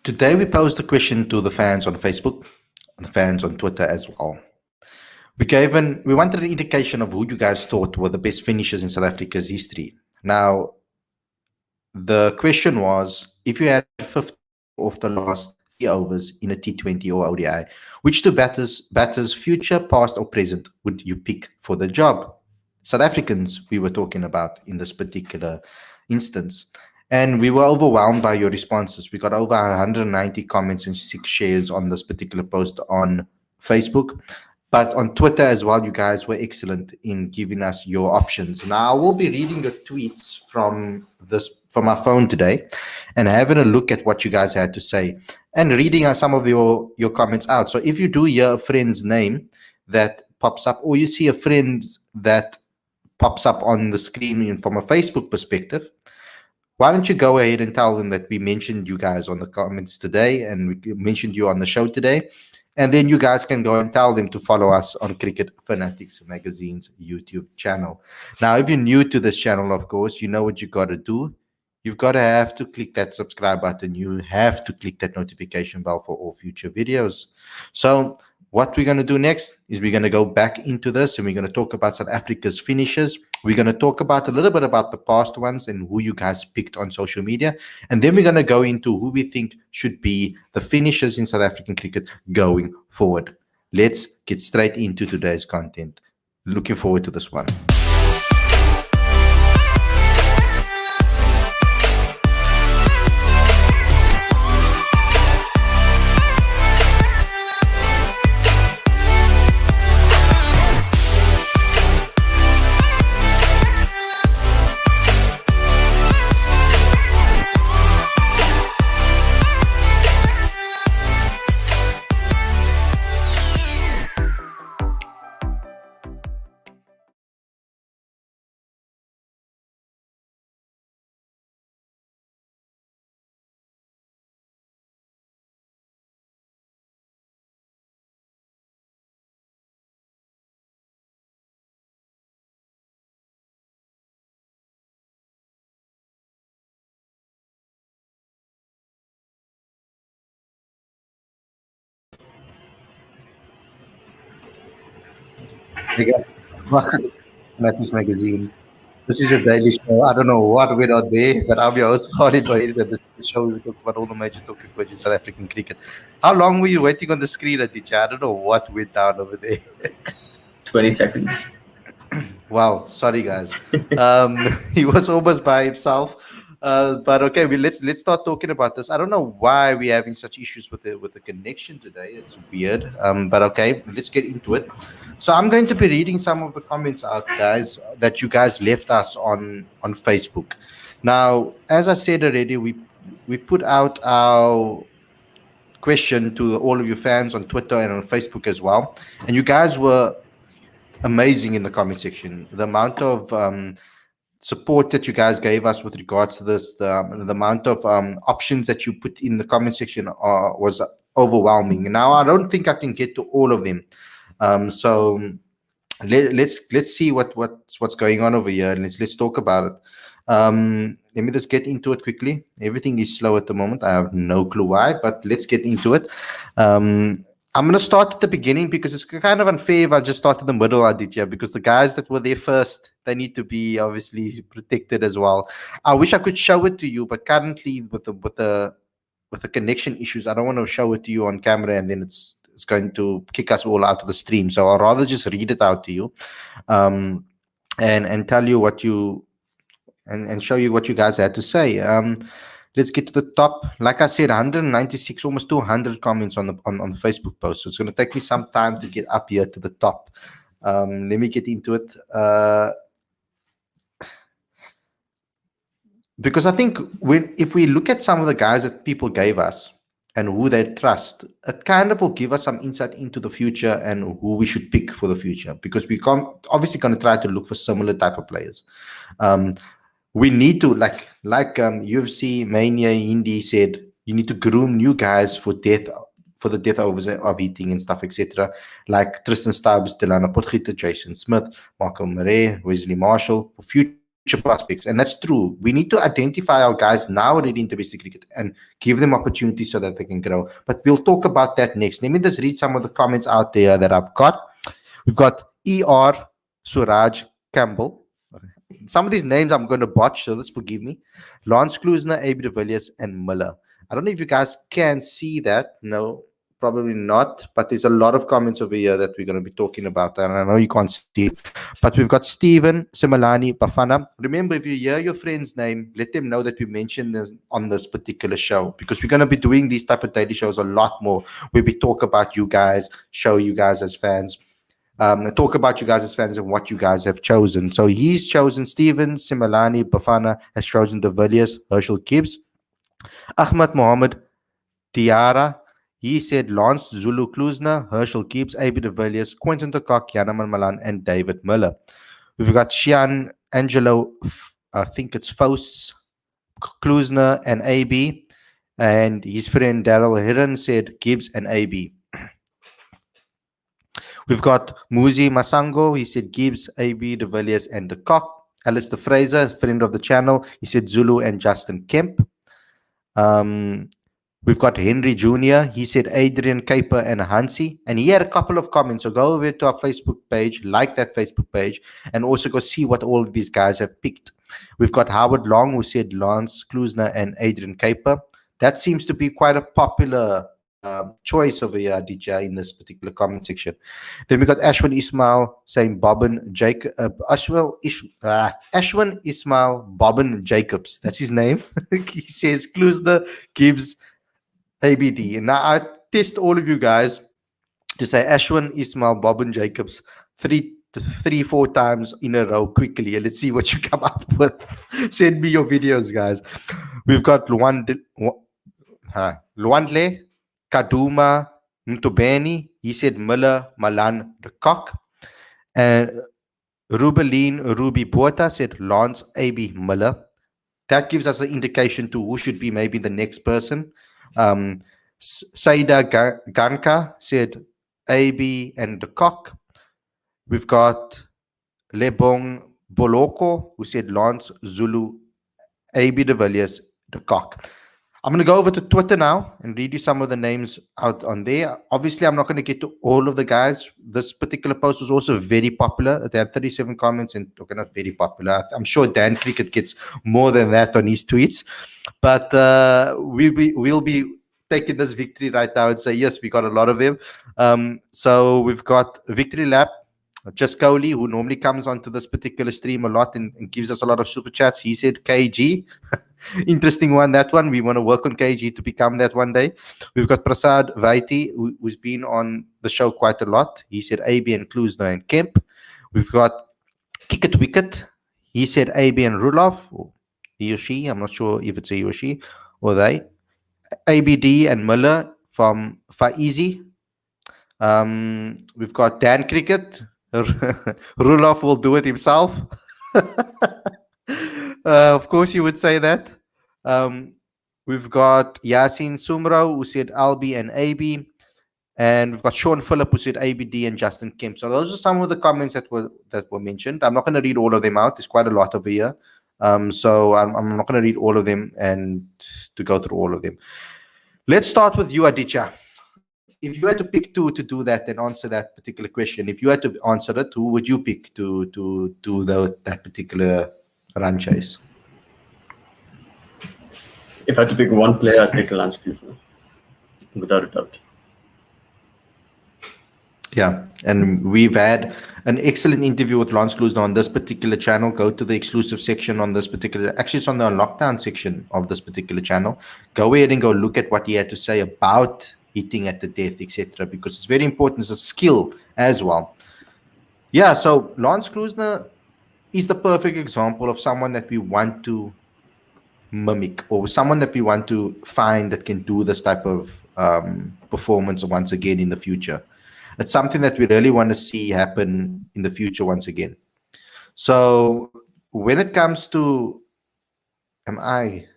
Today we posed a question to the fans on Facebook, and the fans on Twitter as well. We wanted an indication of who you guys thought were the best finishers in South Africa's history. Now, the question was, if you had 50 of the last 3 overs in a T20 or ODI, which two batters, future, past, or present, would you pick for the job? South Africans we were talking about in this particular instance. And we were overwhelmed by your responses. We got over 190 comments and 6 shares on this particular post on Facebook. But on Twitter as well, you guys were excellent in giving us your options. Now, I will be reading your tweets from my phone today and having a look at what you guys had to say and reading some of your comments out. So if you do hear a friend's name that pops up, or you see a friend that pops up on the screen from a Facebook perspective, why don't you go ahead and tell them that we mentioned you guys on the comments today and we mentioned you on the show today. And then you guys can go and tell them to follow us on Cricket Fanatics Magazine's YouTube channel. Now, if you're new to this channel, of course, you know what you got to do. You've got to have to click that subscribe button. You have to click that notification bell for all future videos. So what we're going to do next is we're going to go back into this and we're going to talk about South Africa's finishes. We're going to talk about a little bit about the past ones and who you guys picked on social media. And then we're going to go into who we think should be the finishers in South African cricket going forward. Let's get straight into today's content. Looking forward to this one. Hey guys, welcome to Fanatics Magazine. This is your daily show. I don't know what we're out there, but I'm your host, Khalid Wahid, and this is the show we talk about all the major talking points in South African cricket. How long were you waiting on the screen, Aditya? I don't know what went down over there. 20 seconds. Wow, sorry guys. He was almost by himself. But okay, let's start talking about this. I don't know why we're having such issues with the connection today. It's weird. But okay, let's get into it. So I'm going to be reading some of the comments out, guys, that you guys left us on Facebook. Now, as I said already, we put out our question to all of you fans on Twitter and on Facebook as well, and you guys were amazing in the comment section. The amount of support that you guys gave us with regards to this, the amount of options that you put in the comment section was overwhelming. Now, I don't think I can get to all of them. So let's see what's going on over here, and let's talk about it. Let me just get into it quickly. Everything is slow at the moment. I have no clue why, but let's get into it. I'm going to start at the beginning because it's kind of unfair if I just start in the middle, Aditya, because the guys that were there first, they need to be obviously protected as well. I wish I could show it to you, but currently with the connection issues, I don't want to show it to you on camera and then it's going to kick us all out of the stream. So I'll rather just read it out to you and tell you what you and show you what you guys had to say. Let's get to the top. Like I said, 196, almost 200 comments on the Facebook post. So it's going to take me some time to get up here to the top. Let me get into it. Because I think if we look at some of the guys that people gave us and who they trust, it kind of will give us some insight into the future and who we should pick for the future. Because we obviously going to try to look for similar type of players. We need to, like UFC Mania Indy said, you need to groom new guys for the death overs of hitting and stuff, etc. Like Tristan Stubbs, Delano Potgieter, Jason Smith, Marco Murray, Wesley Marshall, for future prospects. And that's true. We need to identify our guys now already in domestic cricket and give them opportunities so that they can grow. But we'll talk about that next. Let me just read some of the comments out there that I've got. We've got ER Suraj Campbell. Some of these names I'm going to botch, so let's forgive me. Lance Klusner, AB de Villiers, and Miller. I don't know if you guys can see that. No, probably not. But there's a lot of comments over here that we're going to be talking about. And I know you can't see it. But we've got Stephen, Simalani, Bafana. Remember, if you hear your friend's name, let them know that we mentioned this on this particular show. Because we're going to be doing these type of daily shows a lot more, where we talk about you guys, show you guys as fans. Talk about you guys as fans and what you guys have chosen. So he's chosen Steven, Simalani, Bafana has chosen De Villiers, Herschel Gibbs, Ahmad Mohammed, Tiara. He said Lance Zulu Klusner, Herschel Gibbs, AB De Villiers, Quentin de Kock, Janaman Malan, and David Miller. We've got Shian Angelo, I think it's Faust, Klusner, and AB. And his friend Daryl Heron said Gibbs and AB. We've got Muzi Masango. He said Gibbs, AB, De Villiers, and De Kock. Alistair Fraser, friend of the channel. He said Zulu and Justin Kemp. We've got Henry Jr. He said Adrian Caper and Hansi. And he had a couple of comments. So go over to our Facebook page, like that Facebook page, and also go see what all of these guys have picked. We've got Howard Long, who said Lance Klusner and Adrian Caper. That seems to be quite a popular choice over here, DJ, in this particular comment section. Then we got Ashwin Ismail saying Bobbin Jacob. Ashwin Ismail Bobbin Jacobs. That's his name. He says Klusner, Gibbs, ABD. And now I test all of you guys to say Ashwin Ismail Bobbin Jacobs 4 times in a row quickly, and let's see what you come up with. Send me your videos, guys. We've got Luandle Kaduma Mtobeni. He said Miller, Malan, De Kock. And Rubeline Ruby Bota said Lance, AB, Miller. That gives us an indication to who should be maybe the next person. Saida Ganka said AB and De Kock. We've got Lebong Boloko, who said Lance, Zulu, AB De Villiers, De Kock. I'm going to go over to Twitter now and read you some of the names out on there. Obviously, I'm not going to get to all of the guys. This particular post was also very popular. They had 37 comments, and okay, not very popular. I'm sure Dan Cricket gets more than that on his tweets. But we'll be taking this victory right now and say, yes, we got a lot of them. So we've got Victory Lap, Just Kohli, who normally comes onto this particular stream a lot and gives us a lot of super chats. He said KG. Interesting one, that one. We want to work on KG to become that one day. We've got Prasad Vaiti, who's been on the show quite a lot. He said AB and Klusner and Kemp. We've got Kicket Wicket. He said AB and Ruloff, or he or she. I'm not sure if it's a he or she or they. ABD and Miller from Faizi. We've got Dan Cricket. Ruloff will do it himself. Of course, you would say that. We've got Yasin Sumro, who said Albi and AB. And we've got Sean Phillip, who said ABD and Justin Kemp. So those are some of the comments that were mentioned. I'm not going to read all of them out. There's quite a lot over here. So I'm not going to read all of them and to go through all of them. Let's start with you, Aditya. If you had to pick two to do that and answer that particular question, if you had to answer it, who would you pick to do that particular run chase? If I had to pick one player, I'd pick Lance Klusner, without a doubt. Yeah, and we've had an excellent interview with Lance Klusner on this particular channel. Go to the exclusive section on this particular, actually it's on the lockdown section of this particular channel. Go ahead and go look at what he had to say about hitting at the death, etc., because it's very important. It's a skill as well. Yeah, so Lance Klusner is the perfect example of someone that we want to mimic, or someone that we want to find that can do this type of performance once again in the future. It's something that we really want to see happen in the future once again. So when it comes to, wait,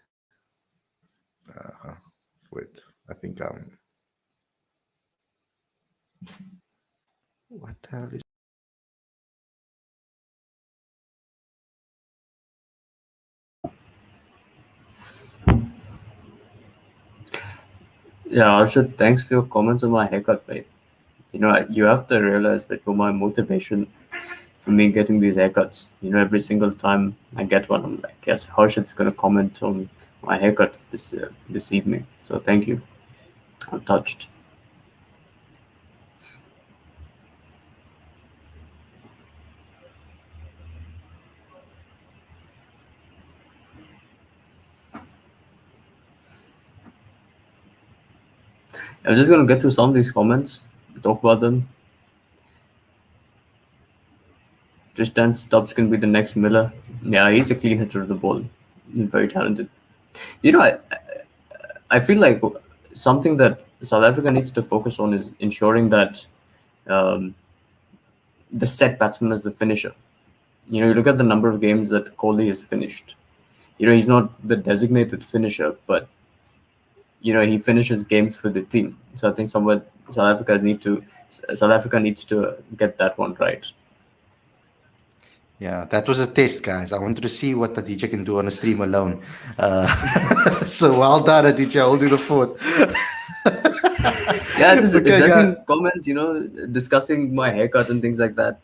I think what the hell is Yeah, Arshad, thanks for your comments on my haircut, mate. You have to realize that you're my motivation for me getting these haircuts. Every single time I get one, I'm like, yes, Harshad's gonna comment on my haircut this evening. So thank you. I'm touched. I'm just gonna get through some of these comments, talk about them. Tristan Stubbs can be the next Miller. Yeah, he's a clean hitter of the ball. He's very talented. I feel like something that South Africa needs to focus on is ensuring that um, the set batsman is the finisher. You look at the number of games that Kohli has finished. He's not the designated finisher, but he finishes games for the team. So I think somewhere South Africa needs to get that one right. Yeah, that was a test, guys. I wanted to see what the DJ can do on a stream alone. So well done, Aditya, holding the fort. Yeah, just Okay, addressing comments, discussing my haircut and things like that.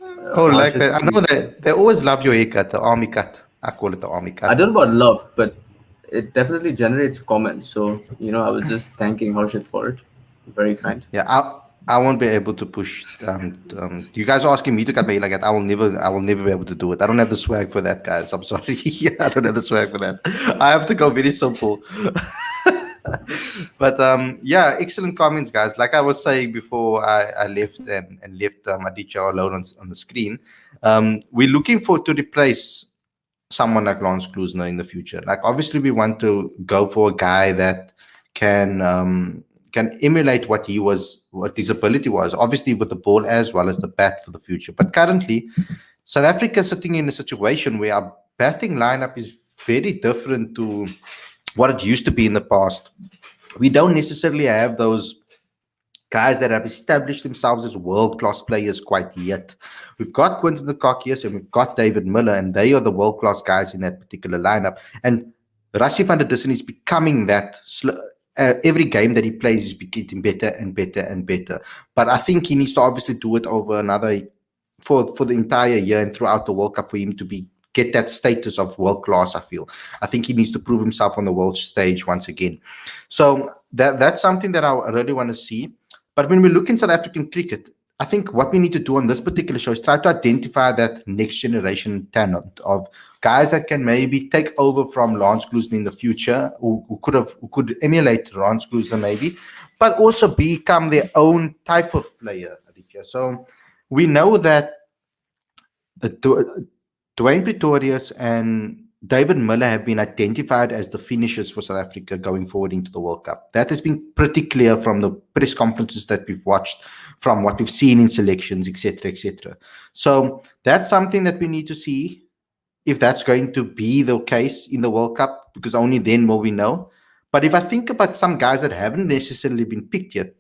Oh, like Harshit, that. I know that they always love your haircut, the army cut. I call it the army I cut. don't know about love, but it definitely generates comments. So, I was just thanking Harshit for it. Very kind. Yeah, I won't be able to push. You guys are asking me to cut my hair like that. I will never be able to do it. I don't have the swag for that, guys. I'm sorry. I don't have the swag for that. I have to go very simple. But yeah, excellent comments, guys. Like I was saying before, I left and left Aditya alone on the screen. We're looking for to replace someone like Lance Klusener in the future. Like obviously, we want to go for a guy that can emulate what his ability was. Obviously, with the ball as well as the bat for the future. But currently, South Africa is sitting in a situation where our batting lineup is very different to what it used to be in the past. We don't necessarily have those guys that have established themselves as world-class players quite yet. We've got Quinton de Kock, yes, and we've got David Miller, and they are the world-class guys in that particular lineup. And Rassie van der Dussen is becoming that. Every game that he plays is getting better and better and better. But I think he needs to obviously do it over another for the entire year and throughout the World Cup for him to get that status of world class. I think he needs to prove himself on the world stage once again. So that's something that I really want to see. But when we look in South African cricket, I think what we need to do on this particular show is try to identify that next generation talent of guys that can maybe take over from Lance Klusener in the future, who could emulate Lance Klusener maybe, but also become their own type of player, Aditya. So we know that Dwayne Pretorius and David Miller have been identified as the finishers for South Africa going forward into the World Cup. That has been pretty clear from the press conferences that we've watched, from what we've seen in selections, etc., etc. So that's something that we need to see if that's going to be the case in the World Cup, because only then will we know. But if I think about some guys that haven't necessarily been picked yet,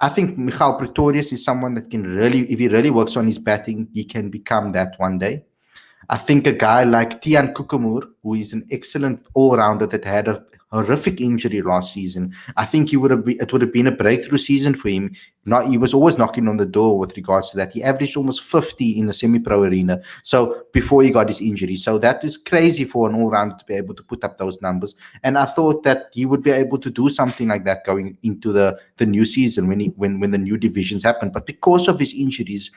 I think Michael Pretorius is someone that can really, if he really works on his batting, he can become that one day. I think a guy like Tian Kukumur, who is an excellent all-rounder that had a horrific injury last season, I think it would have been a breakthrough season for him. He was always knocking on the door with regards to that. He averaged almost 50 in the semi-pro arena. So before he got his injury. So that is crazy for an all-rounder to be able to put up those numbers. And I thought that he would be able to do something like that going into the new season when the new divisions happen. But because of his injuries,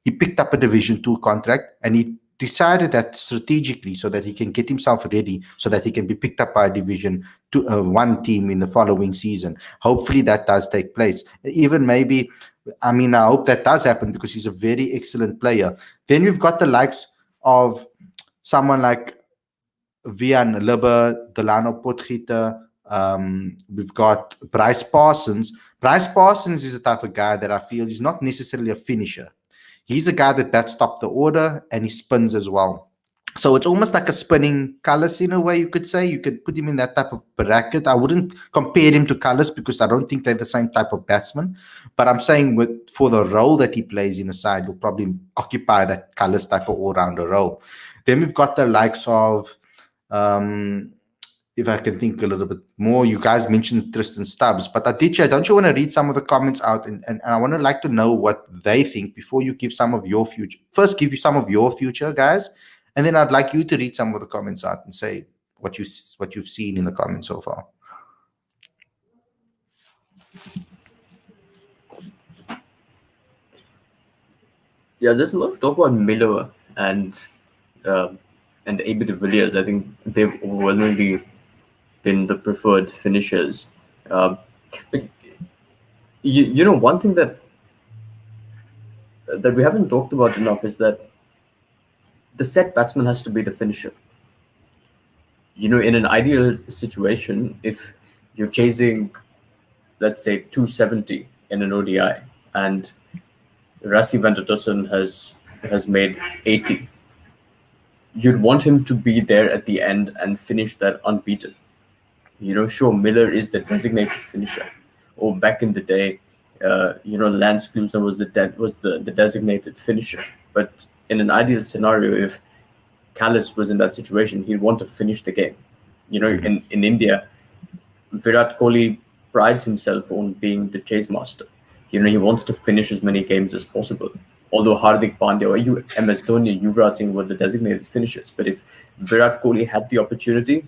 he picked up a Division 2 contract, and he decided that strategically so that he can get himself ready so that he can be picked up by a Division 1 team in the following season. Hopefully that does take place. Even maybe, I hope that does happen because he's a very excellent player. Then we've got the likes of someone like Vian Libber, Delano Potgieter. We've got Bryce Parsons. Bryce Parsons is the type of guy that I feel is not necessarily a finisher. He's a guy that bats top the order and he spins as well. So it's almost like a spinning Cullis in a way, you could say. You could put him in that type of bracket. I wouldn't compare him to Cullis because I don't think they're the same type of batsman. But I'm saying for the role that he plays in the side, he'll probably occupy that Cullis type of all-rounder role. Then we've got the likes of if I can think a little bit more. You guys mentioned Tristan Stubbs, but Aditya, don't you want to read some of the comments out? And I want to like to know what they think before you give some of your future. First, give you some of your future, guys, and then I'd like you to read some of the comments out and say what you've seen in the comments so far. Yeah, there's a lot of talk about Miller and AB de Villiers. I think they've overwhelmingly been the preferred finishers. But you know, one thing that we haven't talked about enough is that the set batsman has to be the finisher. You know, in an ideal situation, if you're chasing, let's say, 270 in an ODI, and Rassi Ventutosun has made 80, you'd want him to be there at the end and finish that unbeaten. You know, sure, Miller is the designated finisher. Or back in the day, you know, Lance Klusener was the designated finisher. But in an ideal scenario, if Callis was in that situation, he'd want to finish the game. You know, in India, Virat Kohli prides himself on being the chase master. You know, he wants to finish as many games as possible. Although Hardik Pandya or MS Dhoni, Yuvraj Singh were the designated finishers. But if Virat Kohli had the opportunity,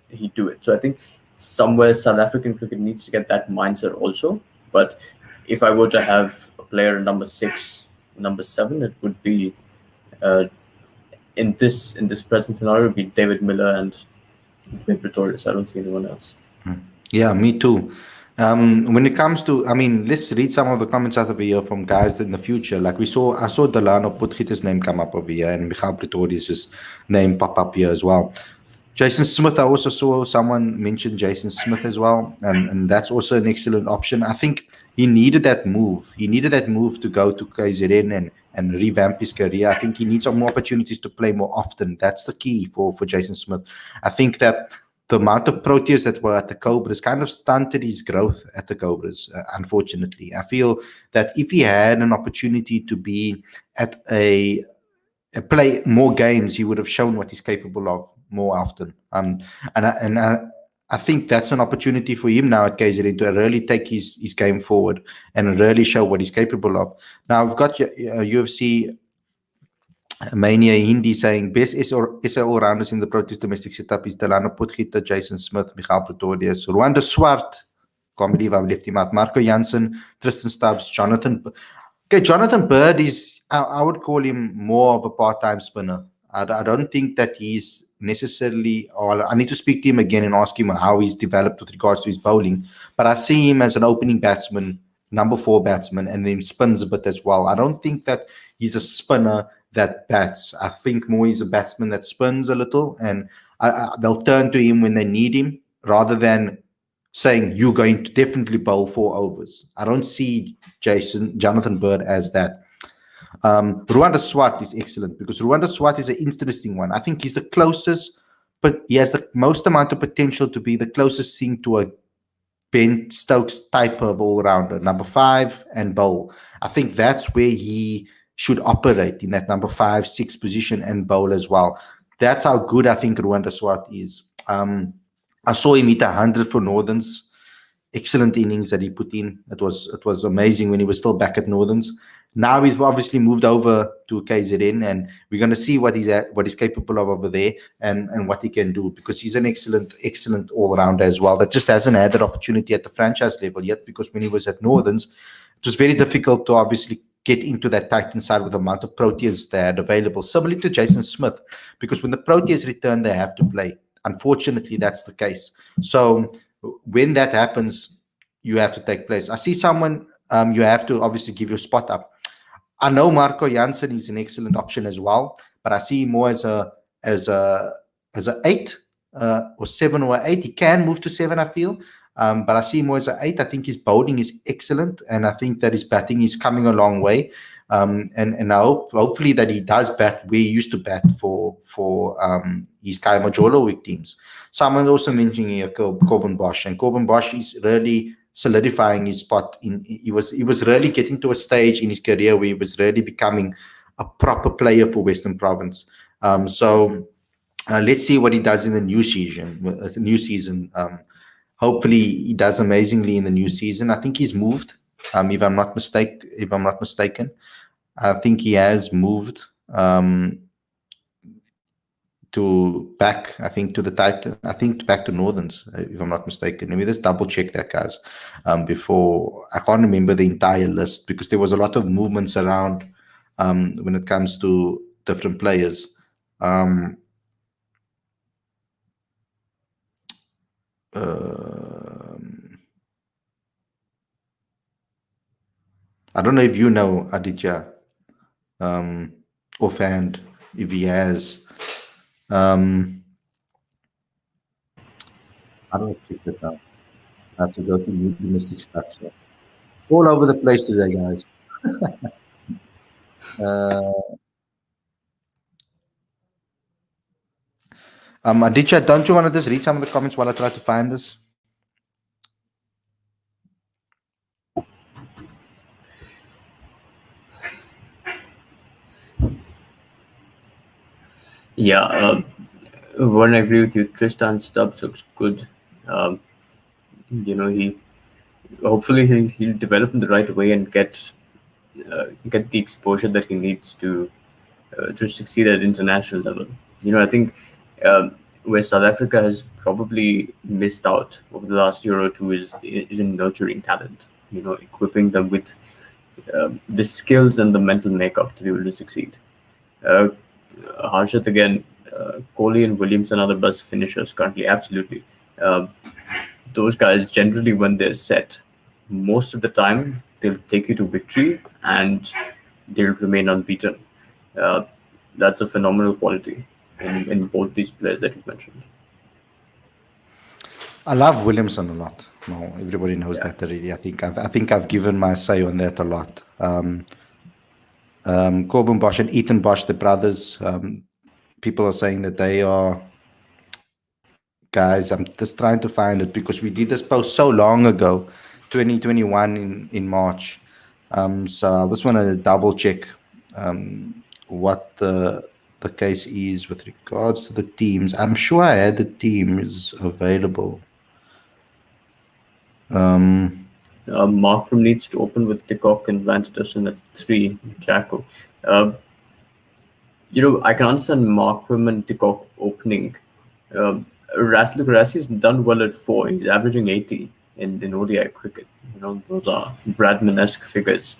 he'd do it. So I think somewhere South African cricket needs to get that mindset also. But if I were to have a player number 6, number 7, it would be in this present scenario, it would be David Miller and Proteas. I don't see anyone else. Yeah, me too. When it comes to, I mean, let's read some of the comments out of here from guys in the future. Like I saw Delano Potgieter's name come up over here, and Michael Pretorius' name pop up here as well. Jason Smith, I also saw someone mention Jason Smith as well, and that's also an excellent option. I think he needed that move. He needed that move to go to KZN and revamp his career. I think he needs some more opportunities to play more often. That's the key for Jason Smith. I think that the amount of Proteas that were at the Cobras kind of stunted his growth at the Cobras, unfortunately. I feel that if he had an opportunity to be at play more games, he would have shown what he's capable of more often. I think that's an opportunity for him now at KZN to really take his game forward and really show what he's capable of. Now, we've got UFC Mania Hindi saying best SA all-rounders in the Proteas domestic setup is Delano Potgieter, Jason Smith, Michael Pretorius, Rwanda Swart, can't believe I've left him out, Marco Jansen, Tristan Stubbs, Jonathan. Okay, Jonathan Bird is, I would call him more of a part-time spinner. I don't think that he's necessarily, or I need to speak to him again and ask him how he's developed with regards to his bowling. But I see him as an opening batsman, number 4 batsman, and then spins a bit as well. I don't think that he's a spinner that bats. I think more he's a batsman that spins a little, and they'll turn to him when they need him rather than saying you're going to definitely bowl 4 overs. I don't see Jonathan Bird as that. Rwanda Swart is excellent because Rwanda Swart is an interesting one. I think he's the closest, but he has the most amount of potential to be the closest thing to a Ben Stokes type of all-rounder, number 5 and bowl. I think that's where he should operate, in that number 5, 6 position and bowl as well. That's how good I think Rwanda Swart is. I saw him hit 100 for Northerns. Excellent innings that he put in. It was amazing when he was still back at Northerns. Now he's obviously moved over to KZN, and we're going to see what he's capable of over there and what he can do, because he's an excellent all-rounder as well that just hasn't had that opportunity at the franchise level yet, because when he was at Northerns, it was very difficult to obviously get into that Titan side with the amount of Proteas they had available, similar to Jason Smith, because when the Proteas return, they have to play. Unfortunately, that's the case. So when that happens, you have to take place. I see someone, you have to obviously give your spot up. I know Marco Jansen is an excellent option as well, but I see him more as a 8 or 7 or 8. He can move to 7, I feel. But I see him more as an 8. I think his bowling is excellent, and I think that his batting is coming a long way. And I hopefully that he does bat where he used to bat for his Kaimajolo week teams. Someone also mentioning here Corbin Bosch, and Corbin Bosch is really solidifying his spot. He was really getting to a stage in his career where he was really becoming a proper player for Western Province. So Let's see what he does in the new season. Hopefully, he does amazingly in the new season. I think he's moved. If I'm not mistaken, I think he has moved to back. I think to the Titan. I think back to Northerns, if I'm not mistaken. Let me just double check that, guys. Before I can't remember the entire list because there was a lot of movements around when it comes to different players. I don't know if you know Aditya offhand, if he has. I don't check that out. I have to go to new domestic structure. All over the place today, guys. Aditya, don't you want to just read some of the comments while I try to find this? Yeah, when I agree with you, Tristan Stubbs looks good. He hopefully he'll develop in the right way and get the exposure that he needs to succeed at international level. I think where South Africa has probably missed out over the last year or two is in nurturing talent. Equipping them with the skills and the mental makeup to be able to succeed. Harshit again, Kohli and Williamson are the best finishers currently. Absolutely, those guys generally when they're set, most of the time they'll take you to victory and they'll remain unbeaten. That's a phenomenal quality in both these players that you mentioned. I love Williamson a lot. No, everybody knows that already. I think I've given my say on that a lot. Corbin Bosch and Ethan Bosch, the brothers. People are saying that they are guys. I'm just trying to find it because we did this post so long ago, 2021 in March. So I just want to double check what the case is with regards to the teams. I'm sure I had the teams available. Markram needs to open with Ticock and Van Tussen at 3, Jacko. I can understand Markram and Ticock opening. Rassie's done well at 4. He's averaging 80 in ODI cricket. Those are Bradman-esque figures.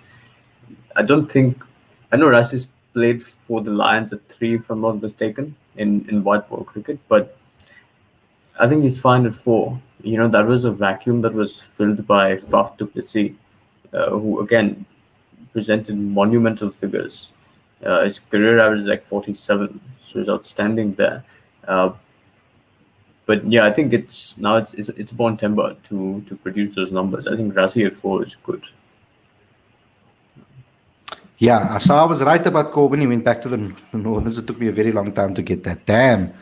I know Rassie's played for the Lions at 3, if I'm not mistaken, in white ball cricket, but I think he's fine at 4. That was a vacuum that was filled by Faf du Plessis, who again presented monumental figures. His career average is like 47, so he's outstanding there. But yeah, I think it's upon Temba to produce those numbers. I think Rassie at 4 is good. Yeah, so I was right about Corbin. He went back to the Northerners. It took me a very long time to get that. Damn.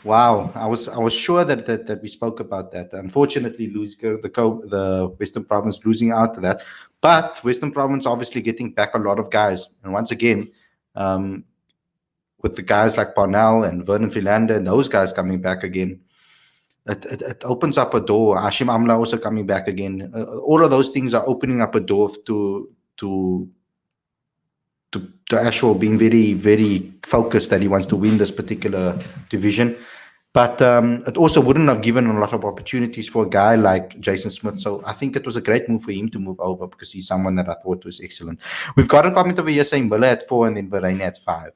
Wow, I was sure that we spoke about that. Unfortunately, the Western Province losing out to that, but Western Province obviously getting back a lot of guys. And once again, with the guys like Parnell and Vernon Philander and those guys coming back again, it opens up a door. Hashim Amla also coming back again. All of those things are opening up a door to Ashwell being very, very focused that he wants to win this particular division. But it also wouldn't have given a lot of opportunities for a guy like Jason Smith. So I think it was a great move for him to move over because he's someone that I thought was excellent. We've got a comment over here saying Miller at 4 and then Verreynne at 5.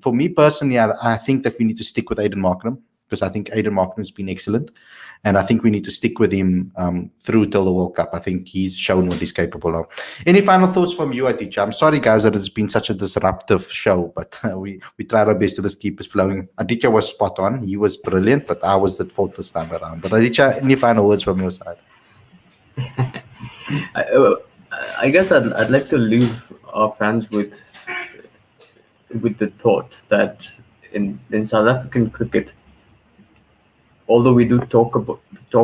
For me personally, I think that we need to stick with Aiden Markram because I think Aiden Markram has been excellent. And I think we need to stick with him through till the World Cup. I think he's shown what he's capable of. Any final thoughts from you, Aditya? I'm sorry, guys, that it's been such a disruptive show, but we tried our best to just keep it flowing. Aditya was spot on. He was brilliant, but I was at fault this time around. But Aditya, any final words from your side? I guess I'd like to leave our fans with the thought that in South African cricket, although we do talk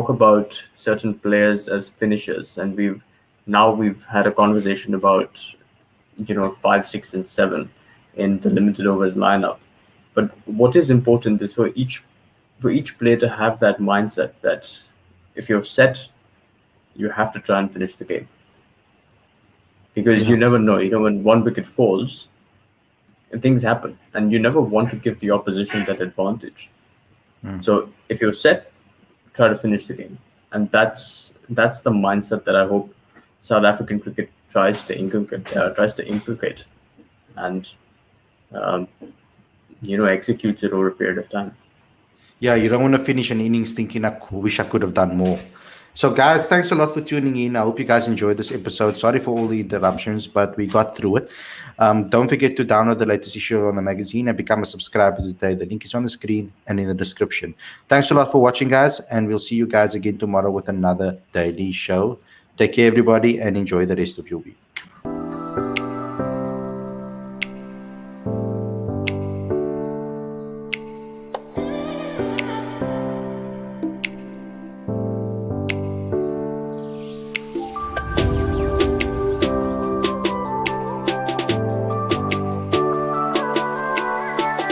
about certain players as finishers, and we've had a conversation about 5, 6, and 7 in the limited overs lineup, But what is important is for each player to have that mindset that if you're set, you have to try and finish the game, because you Yeah. never know. When one wicket falls, things happen, and you never want to give the opposition that advantage. So if you're set, try to finish the game, and that's the mindset that I hope South African cricket tries to inculcate, and um, executes it over a period of time. Yeah, you don't want to finish an innings thinking, I wish I could have done more. So, guys, thanks a lot for tuning in. I hope you guys enjoyed this episode. Sorry for all the interruptions, but we got through it. Don't forget to download the latest issue on the magazine and become a subscriber today. The link is on the screen and in the description. Thanks a lot for watching, guys, and we'll see you guys again tomorrow with another daily show. Take care, everybody, and enjoy the rest of your week.